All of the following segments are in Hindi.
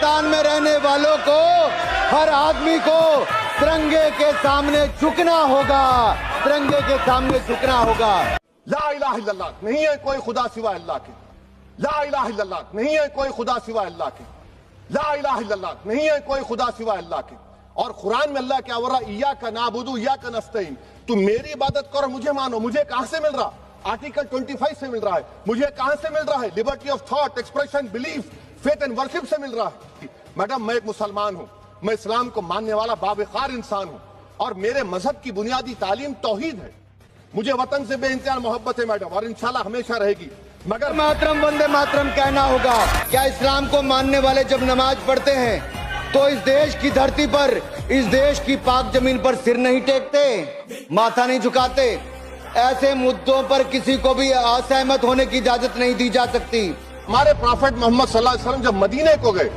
हिंदुस्तान में रहने वालों को, हर आदमी को तिरंगे के सामने झुकना होगा, तिरंगे के सामने झुकना होगा। ला इलाहा इल्लल्लाह, नहीं है कोई खुदा सिवाय अल्लाह के। ला इलाहा इल्लल्लाह, नहीं है कोई खुदा सिवाय अल्लाह के। ला इलाहा इल्लल्लाह, नहीं है कोई खुदा सिवाय अल्लाह के। और कुरान में अल्लाह क्या बोल रहा, इय्याका नाबुदु इय्याका नस्तईन, तुम मेरी इबादत करो, मुझे मानो। मुझे कहां से मिल रहा? आर्टिकल 25 से मिल रहा है। मुझे कहां से मिल रहा है? Liberty of thought, expression, belief, faith and worship से मिल रहा है। मैडम, मैं एक मुसलमान हूं, मैं इस्लाम को मानने वाला बावकार इंसान हूं, और मेरे मजहब की बुनियादी तालीम तौहीद है। मुझे वतन से बेइंतहा मोहब्बत है मैडम, और इंशाल्लाह हमेशा रहेगी। मगर मातरम वंदे मातरम कहना होगा। क्या इस्लाम को मानने वाले जब नमाज पढ़ते हैं तो इस देश की धरती पर, इस देश की पाक जमीन पर सिर नहीं टेकते, माथा नहीं झुकाते? ऐसे मुद्दों पर किसी को भी असहमत होने की इजाजत नहीं दी जा सकती। हमारे प्रॉफेट मोहम्मद सल्लल्लाहु अलैहि वसल्लम जब मदीने को गए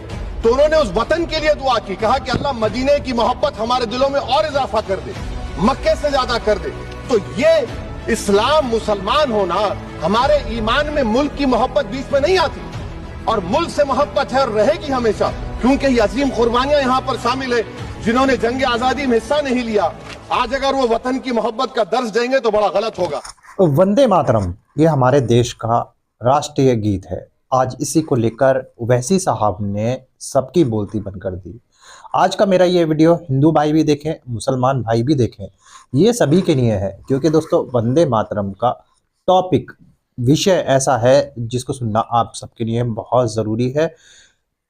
तो उन्होंने उस वतन के लिए दुआ की, कहा कि अल्लाह मदीने की मोहब्बत हमारे दिलों में और इजाफा कर दे, मक्के से ज्यादा कर दे। तो ये इस्लाम, मुसलमान होना, हमारे ईमान में मुल्क की मोहब्बत बीच में नहीं आती, और मुल्क से मोहब्बत है और रहेगी हमेशा, क्योंकि ये अजीम कुर्बानियां यहाँ पर शामिल है जिन्होंने जंग आजादी में हिस्सा नहीं लिया। आज अगर वो वतन की मोहब्बत का दर्ज देंगे तो बड़ा गलत होगा। वंदे मातरम ये हमारे देश का राष्ट्रीय गीत है। आज इसी को लेकर ओवैसी साहब ने सबकी बोलती बंद कर दी। आज का मेरा ये वीडियो हिंदू भाई भी देखें, मुसलमान भाई भी देखें, ये सभी के लिए है, क्योंकि दोस्तों वंदे मातरम का टॉपिक, विषय ऐसा है जिसको सुनना आप सबके लिए बहुत ज़रूरी है।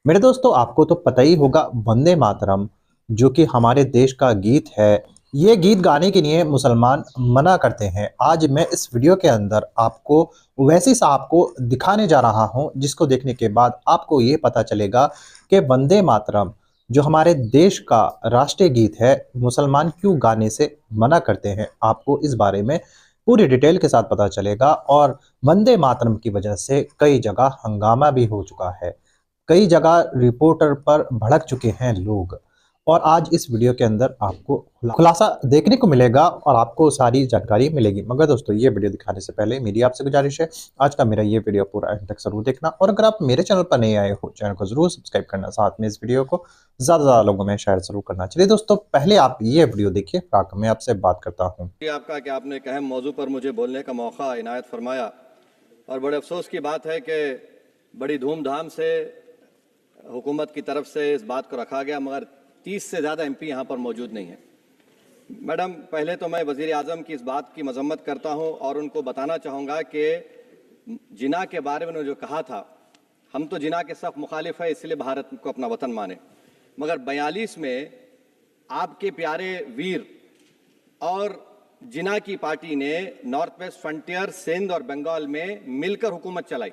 मेरे दोस्तों, आपको तो पता ही होगा, वंदे मातरम जो कि हमारे देश का गीत है, ये गीत गाने के लिए मुसलमान मना करते हैं। आज मैं इस वीडियो के अंदर आपको ओवैसी साहब को दिखाने जा रहा हूं, जिसको देखने के बाद आपको ये पता चलेगा कि वंदे मातरम जो हमारे देश का राष्ट्रीय गीत है, मुसलमान क्यों गाने से मना करते हैं। आपको इस बारे में पूरी डिटेल के साथ पता चलेगा। और वंदे मातरम की वजह से कई जगह हंगामा भी हो चुका है, कई जगह रिपोर्टर पर भड़क चुके हैं लोग, और आज इस वीडियो के अंदर आपको खुलासा देखने को मिलेगा और आपको सारी जानकारी मिलेगी। मगर दोस्तों, ये वीडियो दिखाने से पहले मेरी आपसे गुजारिश है, आज का मेरा ये वीडियो पूरा एंड तक जरूर देखना, और अगर आप मेरे चैनल पर नए आए हो, चैनल को जरूर सब्सक्राइब करना, साथ में इस वीडियो को ज़्यादा लोगों में शेयर जरूर करना। चलिए दोस्तों, पहले आप ये वीडियो देखिए, फिर मैं आपसे बात करता हूँ। आपका कि आपने एक अहम मौजू पर मुझे बोलने का मौका इनायत फरमाया, और बड़े अफसोस की बात है कि बड़ी धूमधाम से हुकूमत की तरफ से इस बात को रखा गया, मगर 30 से ज़्यादा एमपी यहाँ पर मौजूद नहीं है। मैडम, पहले तो मैं वज़ीर आज़म की इस बात की मजम्मत करता हूँ और उनको बताना चाहूँगा कि जिना के बारे में उन्होंने जो कहा था, हम तो जिना के सख्त मुखालिफ है, इसलिए भारत को अपना वतन माने, मगर 42 में आपके प्यारे वीर और जिना की पार्टी ने नॉर्थ वेस्ट फ्रंटियर, सिंध और बंगाल में मिलकर हुकूमत चलाई,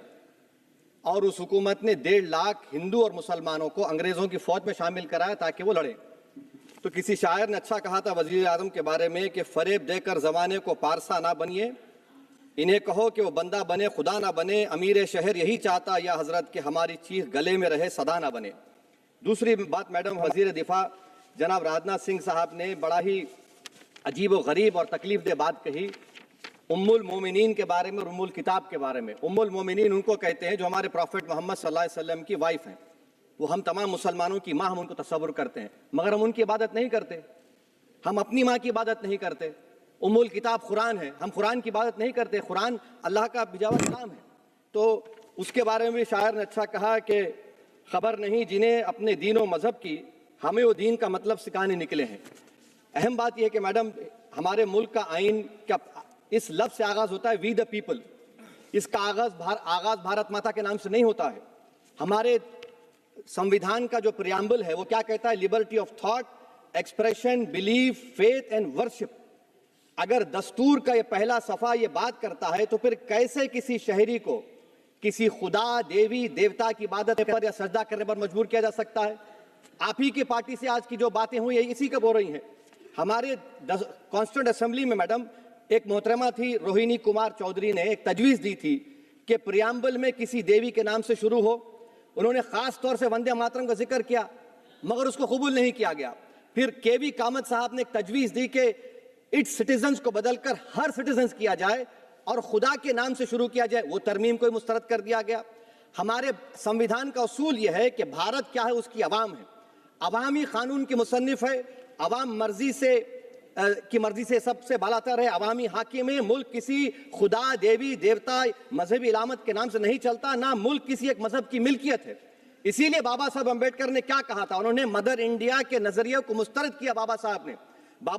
और उस हुकूमत ने 1.5 लाख हिंदू और मुसलमानों को अंग्रेजों की फौज में शामिल कराया ताकि वो लड़े। तो किसी शायर ने अच्छा कहा था वजीर आजम के बारे में कि फरेब देकर जमाने को पारसा ना बनिए, इन्हें कहो कि वो बंदा बने खुदा ना बने, अमीर शहर यही चाहता या हजरत कि हमारी चीख गले में रहे सदा ना बने। दूसरी बात मैडम, वजीर दिफा जनाब राजनाथ सिंह साहब ने बड़ा ही अजीब व गरीब और तकलीफ दे बात कही उम्मुल मोमिनीन के बारे में और उम्मुल किताब के बारे में। उम्मुल मोमिनीन उनको कहते हैं जो हमारे प्रॉफेट मोहम्मद सल्लल्लाहु अलैहि वसल्लम की वाइफ हैं, वो हम तमाम मुसलमानों की माँ, हम उनको तसव्वुर करते हैं, मगर हम उनकी इबादत नहीं करते, हम अपनी माँ की इबादत नहीं करते। उम्मुल किताब कुरान है, हम कुरान की इबादत नहीं करते, कुरान अल्लाह का बिजावा कलाम है। तो उसके बारे में भी शायर ने अच्छा कहा कि खबर नहीं जिन्हें अपने दीन व मजहब की, हमें वो दीन का मतलब सिखाने निकले हैं। अहम बात यह है कि मैडम, हमारे मुल्क का आइन क्या इस लफ्ज़ से आगाज़ होता है, वी द पीपल। इसका आगाज़ भारत माता के नाम से नहीं होता है। हमारे संविधान का जो प्रियम्बल है वो क्या कहता है? Liberty of thought, expression, belief, faith and worship. अगर दस्तूर का ये पहला सफ़ा ये बात करता है तो फिर कैसे किसी शहरी को किसी खुदा, देवी, देवता की इबादत पर या सजदा करने पर मजबूर किया जा सकता है? आप ही की पार्टी से आज की जो बातें हुई है इसी का हो रही हैं। हमारे कॉन्स्टिट्यूंट असेंबली में मैडम एक मोहतरमा थी रोहिणी कुमार चौधरी ने एक तजवीज़ दी थी कि प्रियम्बल में किसी देवी के नाम से शुरू हो। उन्होंने ख़ास तौर से वंदे मातरम का जिक्र किया, मगर उसको कबूल नहीं किया गया। फिर केवी कामत साहब ने एक तजवीज़ दी कि इट्स सिटीजन्स को बदलकर हर सिटीजन्स किया जाए और खुदा के नाम से शुरू किया जाए, वो तरमीम को मुस्तरद कर दिया गया। हमारे संविधान का उसूल यह है कि भारत क्या है, उसकी अवाम है, अवामी कानून की मुसन्निफ है, अवाम की मर्जी से सबसे बालातर है, अवामी हाकिम है। मुल्क किसी खुदा, देवी, देवता, मजहबी इलामत के नाम से नहीं चलता, ना मुल्क किसी एक मजहब की मिल्कियत है। इसीलिए बाबा साहब अम्बेडकर ने क्या कहा था, उन्होंने मदर इंडिया के नजरिए को मुस्तरद किया। बाबा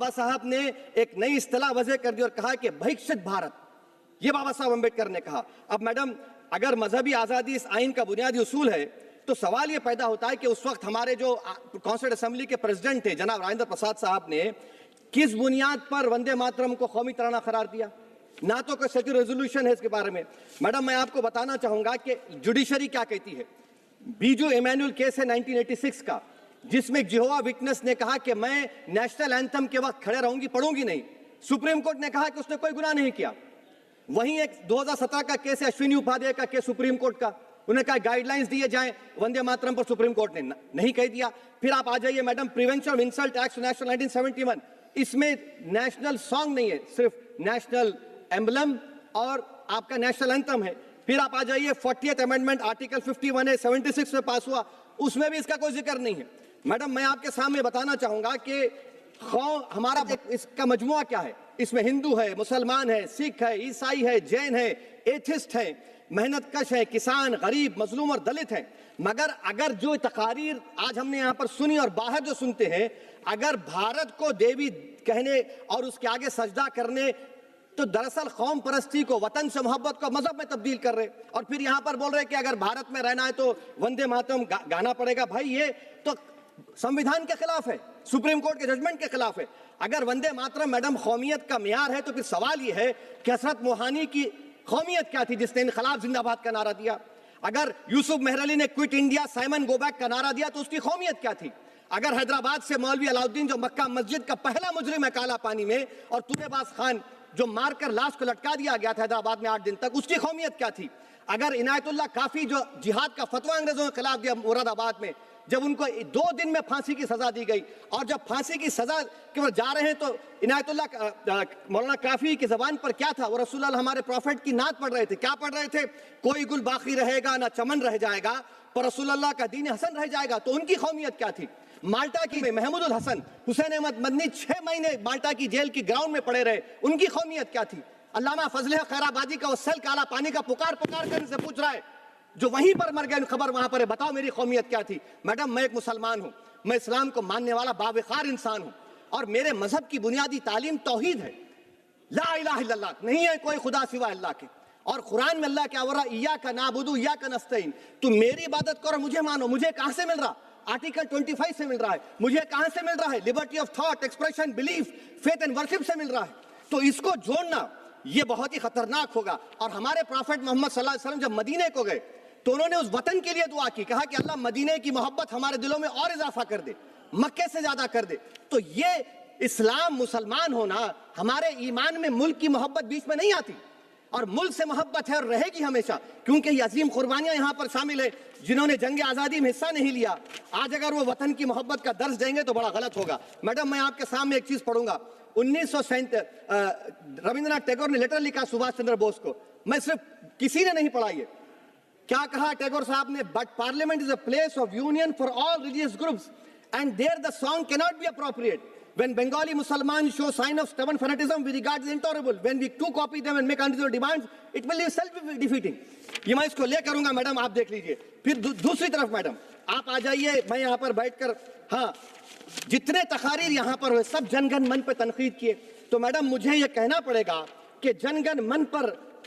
साहब ने एक नई इस्तिलाह वजह कर दी और कहा कि भैक्षित भारत, ये बाबा साहब अम्बेडकर ने कहा। अब मैडम, अगर मजहबी आजादी इस आइन का बुनियादी उसूल है, तो सवाल यह पैदा होता है कि उस वक्त हमारे जो कॉन्स्टिट्यूंट असेंबली के प्रेसिडेंट थे जनाब राजेंद्र प्रसाद साहब ने किस बुनियाद पर वंदे मातरम को कौमी तराना करार दिया? ना तो कोई सेक्युलर रेजोल्यूशन है इसके बारे में। मैडम, मैं आपको बताना चाहूंगा कि जुडिशरी क्या कहती है। बीजू इमैनुअल केस है 1986 का, जिसमें जिहोवा विटनेस ने कहा कि मैं नेशनल एंथम के वक्त खड़े रहूंगी, पढ़ूंगी नहीं। सुप्रीम कोर्ट ने कहा कि उसने कोई गुनाह नहीं किया। वहीं एक 2017 का केस है अश्विनी उपाध्याय का केस सुप्रीम कोर्ट का, उन्हें कहा गाइडलाइंस दिए जाएं वंदे मातरम पर, सुप्रीम कोर्ट ने नहीं कह दिया। फिर आप आ जाइए madam, prevention of insult act national 1971, इसमें नेशनल सॉन्ग नहीं है, सिर्फ नेशनल एम्बलम और आपका नेशनल एंथम है। फिर आप आ जाइए 40th अमेंडमेंट आर्टिकल 51 है, 76 में पास हुआ, उसमें भी इसका कोई जिक्र नहीं है। मैडम, मैं आपके सामने बताना चाहूंगा कि हमारा इसका मजमुआ क्या है। इसमें हिंदू है, मुसलमान है, सिख है, ईसाई है, जैन है, एथिस्ट है, मेहनतकश है, किसान, गरीब, मजलूम और दलित है। मगर अगर जो तकारीर आज हमने यहाँ पर सुनी और बाहर जो सुनते हैं, अगर भारत को देवी कहने और उसके आगे सजदा करने, तो दरअसल कौम परस्ती को, वतन से मोहब्बत को मजहब में तब्दील कर रहे। और फिर यहाँ पर बोल रहे कि अगर भारत में रहना है तो वंदे मातरम गाना पड़ेगा। भाई, ये तो संविधान के खिलाफ है, सुप्रीम कोर्ट के जजमेंट के खिलाफ है। अगर वंदे मातरम मैडम कौमियत का मियार है, तो फिर सवाल यह है कि हजरत मोहानी की कौमियत क्या थी जिसने इनकलाब जिंदाबाद का नारा दिया? अगर यूसुफ मेहरली ने quit India Simon go back का नारा दिया, तो उसकी कौमियत क्या थी? अगर हैदराबाद से मौलवी अलाउद्दीन जो मक्का मस्जिद का पहला मुजरिम है काला पानी में, और तुरेबाज खान जो मारकर लाश को लटका दिया गया था हैदराबाद में 8 दिन तक, उसकी कौमियत क्या थी? अगर इनायतुल्लाह काफी जो जिहाद का फतवा अंग्रेजों के खिलाफ दिया मुरादाबाद में, जब उनको 2 दिन में फांसी की सजा दी गई, और जब फांसी की सजा के ओर जा रहे हैं तो इनायतुल्लाह मौलाना काफी की जबान पर क्या था? वो रसूलुल्लाह हमारे प्रॉफिट की नात पढ़ रहे थे। क्या पढ़ रहे थे? कोई गुल बाकी रहेगा ना चमन रह जाएगा, पर रसूलुल्लाह का दीन हसन रह जाएगा। तो उनकी कौमियत क्या थी? माल्टा की में महमूदुल हसन, हुसैन अहमद मदनी 6 महीने माल्टा की जेल की ग्राउंड में पड़े रहे, उनकी कौमियत क्या थी? अल्लामा फजले खैराबादी का वो सेल काला पानी का पुकार कर इनसे पूछ रहा है, जो वहीं पर मर गए, खबर वहां पर है, बताओ मेरी कौमियत क्या थी? मैडम, मैं एक मुसलमान हूं, मैं इस्लाम को मानने वाला बावकार इंसान हूं, और मेरे मजहब की बुनियादी तालीम तौहीद है, ला इलाहा इल्लल्लाह, नहीं है कोई खुदा सिवा अल्लाह के। और कुरान में अल्लाह क्या हो रहा? इय्याका नाबुदु इय्याका नस्तईन, तुम मेरी इबादत करो, मुझे मानो। मुझे कहां से मिल रहा? आर्टिकल 25 से मिल रहा है। मुझे कहां से मिल रहा है? Liberty of thought, expression, belief, faith and worship से मिल रहा है। तो इसको जोड़ना ये बहुत ही खतरनाक होगा। और हमारे प्रॉफेट मोहम्मद सल्लल्लाहु अलैहि वसल्लम जब मदीने को गए, तो उन्होंने उस वतन के लिए दुआ की, कहा कि अल्लाह मदीने की मोहब्बत हमारे दिलों में और इजाफा कर दे, मक्के से ज्यादा कर दे। तो ये इस्लाम, मुसलमान होना, हमारे ईमान में मुल्क की मोहब्बत बीच में नहीं आती, और मुल्क से मोहब्बत है और रहेगी हमेशा, क्योंकि ये अजीम कुर्बानियां यहां पर शामिल है जिन्होंने जंग आजादी में हिस्सा नहीं लिया। आज अगर वो वतन की मोहब्बत का दर्ज देंगे तो बड़ा गलत होगा। मैडम, मैं आपके सामने एक चीज पढ़ूंगा। 1937 रविंद्रनाथ टैगोर ने लेटर लिखा सुभाष चंद्र बोस को, मैं सिर्फ किसी ने नहीं पढ़ा ये। क्या कहा टैगोर साहब ने? But parliament is a place of union for all religious groups and there the song can not be appropriate. When Bengali Muslims show sign of stubborn fanaticism, we regard it as intolerable. When we too copy them and make unreasonable demands, it will be self-defeating. ये मैं इसको ले करूंगा मैडम, आप देख लीजिए। फिर दूसरी तरफ मैडम आप आ जाइए, मैं यहाँ पर बैठकर, हाँ, जितने तकारीर यहाँ पर हुए सब जनगण मन पर तनकीद किए। तो मैडम मुझे ये कहना पड़ेगा कि जनगण मन पर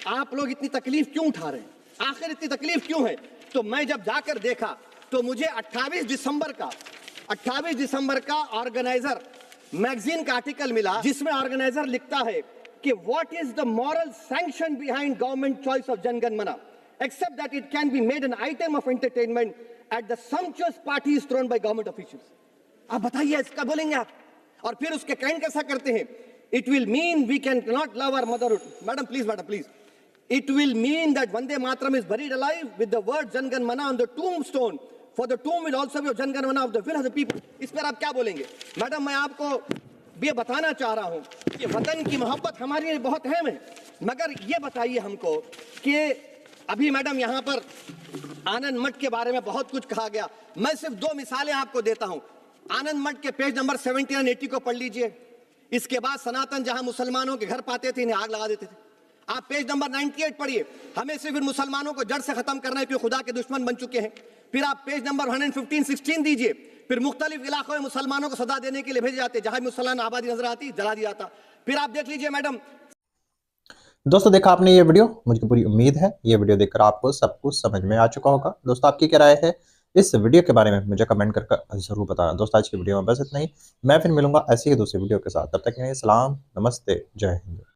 आप लोग इतनी तकलीफ क्यों उठा रहे हैं? आखिर इतनी तकलीफ क्यों है? तो मैं जब जाकर देखा तो मुझे 28 दिसंबर का ऑर्गेनाइजर मैगजीन का आर्टिकल मिला, जिसमें ऑर्गेनाइजर लिखता है कि what is the moral sanction behind government choice of Jana Gana Mana, except that it can be made an item of entertainment at the sumptuous parties thrown by government officials. आप बताइए, इसका बोलेंगे आप? और फिर उसके काइंड कैसा करते हैं? It will mean we can not love our motherhood. Madam please, it will mean that Vande Mataram is buried alive with the word Jangan Mana on the tombstone, for the tomb will also be of Jangan Mana of the will of the people. इस पर आप क्या बोलेंगे? मैडम, मैं आपको ये बताना चाह रहा हूं कि वतन की मोहब्बत हमारे लिए बहुत अहम है, मगर ये बताइए हमको कि अभी मैडम यहाँ पर आनंद मठ के बारे में बहुत कुछ कहा गया। मैं सिर्फ 2 मिसालें आपको देता हूं। आनंद मठ के पेज नंबर 70 और 80 को पढ़ लीजिए। इसके बाद सनातन जहां मुसलमानों के घर पाते थे, इन्हें आग लगा देते थे। आप पेज नंबर 98 पढ़िए। हमें सिर्फ इन मुसलमानों को जड़ से खत्म करना है क्योंकि खुदा के दुश्मन बन चुके हैं। फिर आप पेज नंबर 115-16 दीजिए। फिर मुख्तलिफ इलाकों में मुसलमानों को सजा देने के लिए भेजे जाते, जहां मुसलमान आबादी नजर आती जला दिया जाता। फिर आप देख लीजिए मैडम। दोस्तों देखा आपने ये वीडियो, मुझे पूरी उम्मीद है ये वीडियो देखकर आपको सब कुछ समझ में आ चुका होगा। दोस्तों आपकी क्या राय है इस वीडियो के बारे में मुझे कमेंट करके जरूर बताना। दोस्तों आज की वीडियो में बस इतना ही। मैं फिर मिलूंगा ऐसी ही दूसरी वीडियो के साथ। तब तक के लिए सलाम, नमस्ते, जय हिंद।